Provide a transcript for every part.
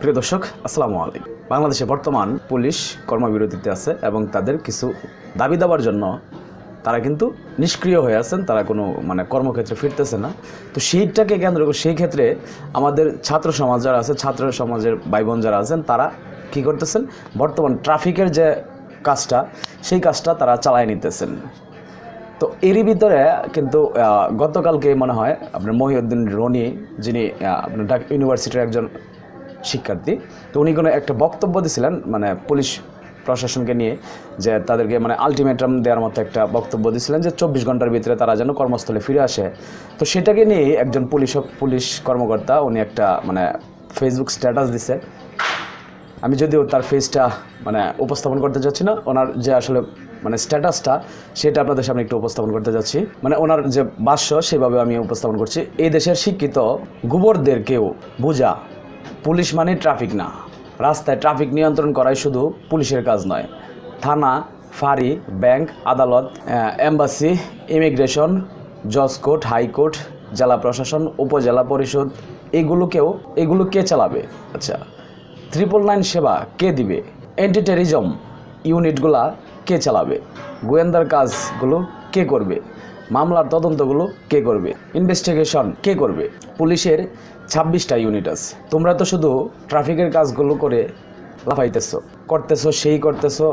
প্রিয় দর্শক, আসসালামু আলাইকুম। বাংলাদেশে বর্তমান পুলিশ কর্মবিরতিতে আছে এবং তাদের কিছু দাবি দেওয়ার জন্য তারা কিন্তু নিষ্ক্রিয় হয়ে আছেন, তারা কোনো কর্মক্ষেত্রে ফিরতেছে না। তো সেইটাকে কেন্দ্র করে সেই ক্ষেত্রে আমাদের ছাত্র সমাজ যারা আছে, ছাত্র সমাজের ভাই বোন যারা আছেন, তারা কী করতেছেন, বর্তমান ট্রাফিকের যে কাজটা সেই কাজটা তারা চালায় নিতেছেন। তো এরই ভিতরে কিন্তু গতকালকে মনে হয় আপনার মহিউদ্দিন রনি, যিনি আপনার ঢাকা ইউনিভার্সিটির একজন শিক্ষার্থী, তো উনি কোনো একটা বক্তব্য দিয়েছিলেন পুলিশ প্রশাসনকে নিয়ে, যে তাদেরকে আলটিমেটাম দেওয়ার মতো একটা বক্তব্য দিয়েছিলেন যে 24 ঘন্টার ভিতরে তারা যেন কর্মস্থলে ফিরে আসে। তো সেটাকে নিয়ে একজন পুলিশ কর্মকর্তা উনি একটা ফেসবুক স্ট্যাটাস দিছে। আমি যদিও তার ফেসটা উপস্থাপন করতে চাচ্ছি না, ওনার যে আসলে স্ট্যাটাসটা সেটা আপনাদের সামনে একটু উপস্থাপন করতে যাচ্ছি। ওনার যে ভাষ্য সেভাবে আমি উপস্থাপন করছি। এই দেশের শিক্ষিত গোবরদেরকেও বোঝা, পুলিশ মানে ট্রাফিক না। রাস্তায় ট্রাফিক নিয়ন্ত্রণ করাই শুধু পুলিশের কাজ নয়। থানা, ফাঁড়ি, ব্যাংক, আদালত, এম্বাসি, ইমিগ্রেশন, জজ কোর্ট, হাইকোর্ট, জেলা প্রশাসন, উপজেলা পরিষদ, এগুলো কে চালাবে? আচ্ছা, 999 সেবা কে দিবে? অ্যান্টি টেররিজম ইউনিটগুলা কে চালাবে? গোয়েন্দার কাজগুলো কে করবে? মামলার তদন্তগুলো কে করবে? ইনভেস্টিগেশন কে করবে? পুলিশের 26টা ইউনিট আছে। তোমরা তো শুধু ট্রাফিকের কাজগুলো করে করতেছো,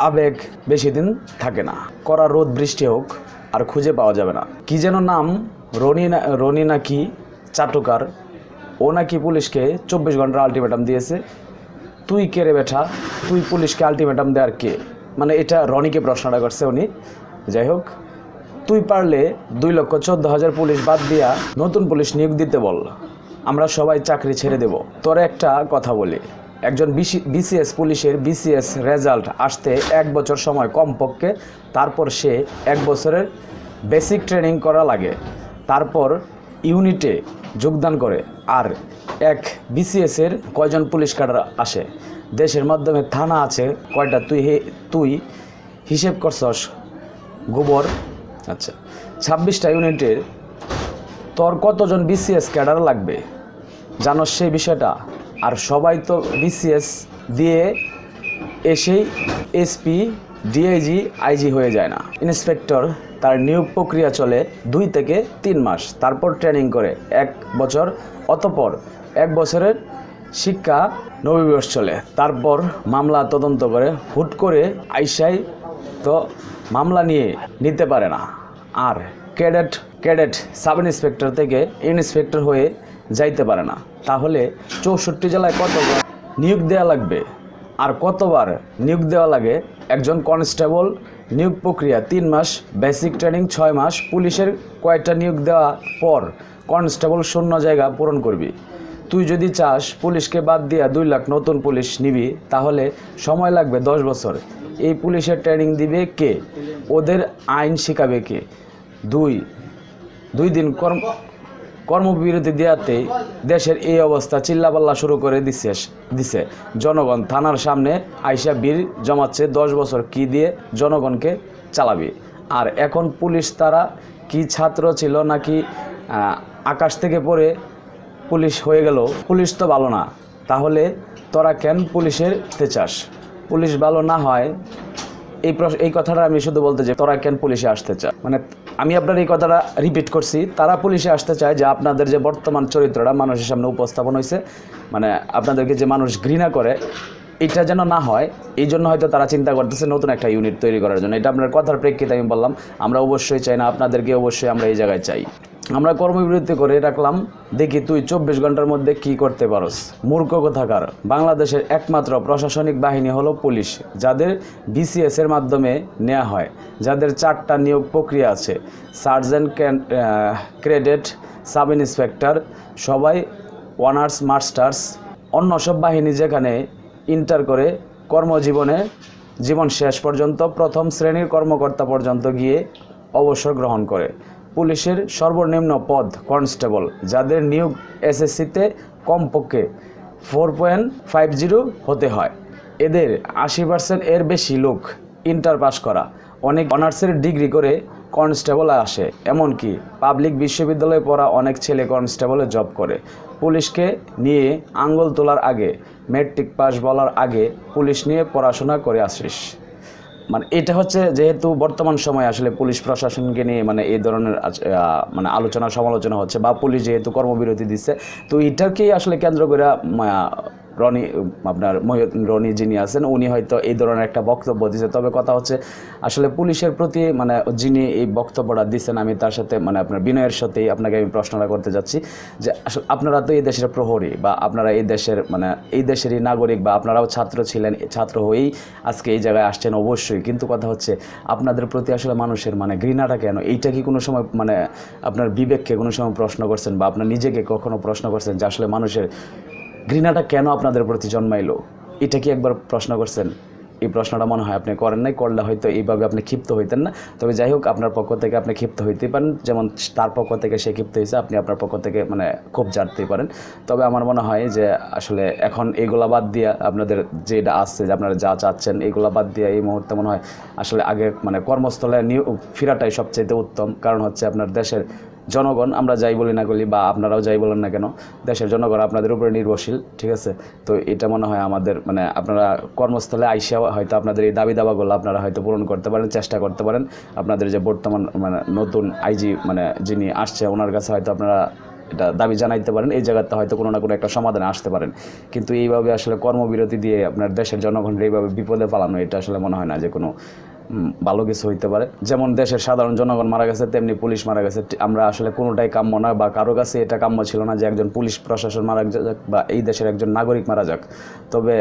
আবেগ বেশি দিন থাকে না। করা রোদ বৃষ্টি হোক আর খুঁজে পাওয়া যাবে না। কি যেন নাম, রনি নাকি চাটুকার, ও নাকি পুলিশকে 24 ঘন্টার আলটিমেটাম দিয়েছে। তুই কে রে বেটা? তুই পুলিশকে আলটিমেটাম দেওয়ার কে? এটা রনিকে প্রশ্নটা করছে উনি। যাই হোক, তুই পারলে 2,14,000 পুলিশ বাদ দিয়া নতুন পুলিশ নিয়োগ দিতে বল, আমরা সবাই চাকরি ছেড়ে দেব। তোর একটা কথা বলি, একজন বিসিএস পুলিশের বিসিএস রেজাল্ট আসতে 1 বছর সময় কমপক্ষে, তারপর সে 1 বছরের বেসিক ট্রেনিং করা লাগে, তারপর ইউনিটে যোগদান করে। আর এক বিসিএসের কয়জন পুলিশ ক্যাডার আসে? দেশের মাধ্যমে থানা আছে কয়টা? তুই হিসেব করছস গোবর? আচ্ছা, 26টা ইউনিটের তোর কতজন বিসিএস ক্যাডার লাগবে জানোস সেই বিষয়টা? আর সবাই তো বিসিএস দিয়ে এসেই এসপি, ডিআইজি, আইজি হয়ে যায় না। ইন্সপেক্টর, তার নিয়োগ প্রক্রিয়া চলে 2 থেকে 3 মাস, তারপর ট্রেনিং করে 1 বছর, অতঃপর 1 বছরের শিক্ষা নবিবর্ষ চলে, তারপর মামলা তদন্ত করে। হুট করে আইসাই তো মামলা নিতে পারে না। আর ক্যাডেট সাব ইন্সপেক্টর থেকে ইন্সপেক্টর হয়ে যাইতে পারে না। তাহলে 64 জেলায় কতবার নিয়োগ দেওয়া লাগবে? আর কতবার নিয়োগ দেওয়া লাগে? একজন কনস্টেবল নিয়োগ প্রক্রিয়া 3 মাস, বেসিক ট্রেনিং 6 মাস। পুলিশের কয়েকটা নিয়োগ দেওয়া পর কনস্টেবল শূন্য জায়গা পূরণ করবি। তুই যদি চাস পুলিশকে বাদ দিয়া 2 লাখ নতুন পুলিশ নিবি, তাহলে সময় লাগবে 10 বছর। এই পুলিশের ট্রেনিং দিবে কে? ওদের আইন শিখাবে কে? দুই দিন কর্মবিরতি দেওয়াতে দেশের এই অবস্থা। চিল্লাপাল্লা শুরু করে দিছে জনগণ। থানার সামনে আইসা বীর জমাচ্ছে। 10 বছর কি দিয়ে জনগণকে চালাবি? আর এখন পুলিশ তারা কি ছাত্র ছিল নাকি আকাশ থেকে পড়ে পুলিশ হয়ে গেল? পুলিশ তো ভালো না, তাহলে তোরা কেন পুলিশের চাস? পুলিশ ভালো না হয় এই কথাটা আমি শুধু বলতে চাই, তোরা কেন পুলিশে আসতে চা? আমি আপনার এই কথাটা রিপিট করছি, তারা পুলিশে আসতে চায় যে আপনাদের যে বর্তমান চরিত্রটা মানুষের সামনে উপস্থাপন হয়েছে, আপনাদেরকে যে মানুষ ঘৃণা করে, এটা যেন না হয়। এই জন্য হয়তো তারা চিন্তা করতেছে নতুন একটা ইউনিট তৈরি করার জন্য। এটা আপনার কথার প্রেক্ষিতে আমি বললাম। আমরা অবশ্যই চাই না, আপনাদেরকে অবশ্যই আমরা এই জায়গায় চাই। আমরা কর্মবিরতি করে রাখলাম, দেখি তুই 24 ঘন্টার মধ্যে কি করতে পারস। মূর্খ কোথাকার। বাংলাদেশের একমাত্র প্রশাসনিক বাহিনী হলো পুলিশ, যাদের বিসিএস এর মাধ্যমে নেওয়া হয়, যাদের 4টা নিয়োগ প্রক্রিয়া আছে। সার্জেন্ট, ক্যাডেট, সাব ইন্সপেক্টর, সবাই অনার্স মাস্টার্স। অন্য সব বাহিনী যেখানে ইন্টার করে জীবন শেষ পর্যন্ত 1ম শ্রেণীর কর্মকর্তা পর্যন্ত গিয়ে অবসর গ্রহণ করে। পুলিশের সর্বনিম্ন পদ কনস্টেবল, যাদের নিয়োগ এসএসসিতে কমপক্ষে 4.50 হতে হয়। এদের 80% এর বেশি লোক ইন্টার পাস করা, অনেক অনার্সের ডিগ্রি করে কনস্টেবল আসে, এমনকি পাবলিক বিশ্ববিদ্যালয়ে পড়া অনেক ছেলে কনস্টেবলে জব করে। পুলিশকে নিয়ে আঙ্গুল তোলার আগে, ম্যাট্রিক পাস বলার আগে পুলিশ নিয়ে পড়াশোনা করে আসিস। মানে এটা হচ্ছে যেহেতু বর্তমান সময়ে আসলে পুলিশ প্রশাসনকে নিয়ে মানে এই ধরনের মানে আলোচনা সমালোচনা হচ্ছে, বা পুলিশ যেহেতু কর্মবিরতি দিচ্ছে, তো এটাকেই আসলে কেন্দ্র করে রনি রনি যিনি আছেন উনি হয়তো এই ধরনের একটা বক্তব্য দিচ্ছে। তবে কথা হচ্ছে আসলে পুলিশের প্রতি মানে যিনি এই বক্তব্যটা দিচ্ছেন, আমি তার সাথে মানে আপনার বিনয়ের সাথেই আপনাকে আমি প্রশ্নটা করতে যাচ্ছি যে আসলে আপনারা তো এই দেশের প্রহরী, বা আপনারা এই দেশের মানে এই দেশেরই নাগরিক, বা আপনারাও ছাত্র ছিলেন, ছাত্র হয়েই আজকে এই জায়গায় আসছেন অবশ্যই। কিন্তু কথা হচ্ছে আপনাদের প্রতি আসলে মানুষের মানে ঘৃণাটা কেন? এইটা কি কোনো সময় মানে আপনার বিবেককে কোনো সময় প্রশ্ন করছেন, বা আপনার নিজেকে কখনো প্রশ্ন করছেন যে আসলে মানুষের ঘৃণাটা কেন আপনাদের প্রতি জন্মাইলো? এটা কি একবার প্রশ্ন করছেন? এই প্রশ্নটা মনে হয় আপনি করেন নাই, করলে হয়তো এইভাবে আপনি ক্ষিপ্ত হইতেন না। তবে যাই হোক, আপনার পক্ষ থেকে আপনি ক্ষিপ্ত হইতেই পারেন, যেমন তার পক্ষ থেকে সে ক্ষিপ্ত হয়েছে, আপনি আপনার পক্ষ থেকে মানে খুব জানতেই পারেন। তবে আমার মনে হয় যে আসলে এখন এগুলা বাদ দিয়ে আপনাদের যেটা আসছে, যে আপনারা যা চাচ্ছেন এগুলা বাদ দিয়ে এই মুহূর্তে মনে হয় আসলে আগে মানে কর্মস্থলে ফেরাটাই সবচাইতে উত্তম। কারণ হচ্ছে আপনার দেশের জনগণ, আমরা যাই বলি না বলি বা আপনারাও যাই বলেন না কেন, দেশের জনগণ আপনাদের উপরে নির্ভরশীল, ঠিক আছে? তো এটা মনে হয় আমাদের মানে আপনারা কর্মস্থলে আইসা হয়তো আপনাদের এই দাবি দাবাগুলো আপনারা হয়তো পূরণ করতে পারেন, চেষ্টা করতে পারেন। আপনাদের যে বর্তমান মানে নতুন আইজি মানে যিনি আসছে ওনার কাছে হয়তো আপনারা এটা দাবি জানাইতে পারেন, এই জায়গাতে হয়তো কোনো না কোনো একটা সমাধানে আসতে পারেন। কিন্তু এইভাবে আসলে কর্মবিরতি দিয়ে আপনার দেশের জনগণের এইভাবে বিপদে পালানো, এটা আসলে মনে হয় না যে কোনো ভালো কিছু হইতে পারে। যেমন দেশের সাধারণ জনগণ মারা গেছে, তেমনি পুলিশ মারা গেছে। আমরা আসলে কোনোটাই কাম্য না, বা কারো কাছে এটা কাম্য ছিল না যে একজন পুলিশ প্রশাসন মারা যাক বা এই দেশের একজন নাগরিক মারা যাক। তবে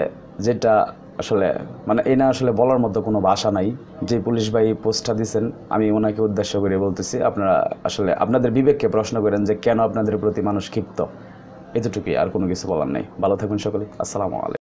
যেটা আসলে মানে এই না আসলে বলার মতো কোনো ভাষা নাই। যে পুলিশ ভাই পোস্টটা দিয়েছেন, আমি ওনাকে উদ্দেশ্য করে বলতেছি, আপনারা আসলে আপনাদের বিবেককে প্রশ্ন করেন যে কেন আপনাদের প্রতি মানুষ ক্ষিপ্ত। এতটুকুই, আর কোনো কিছু বলার নেই। ভালো থাকবেন সকলে। আসসালামু আলাইকুম।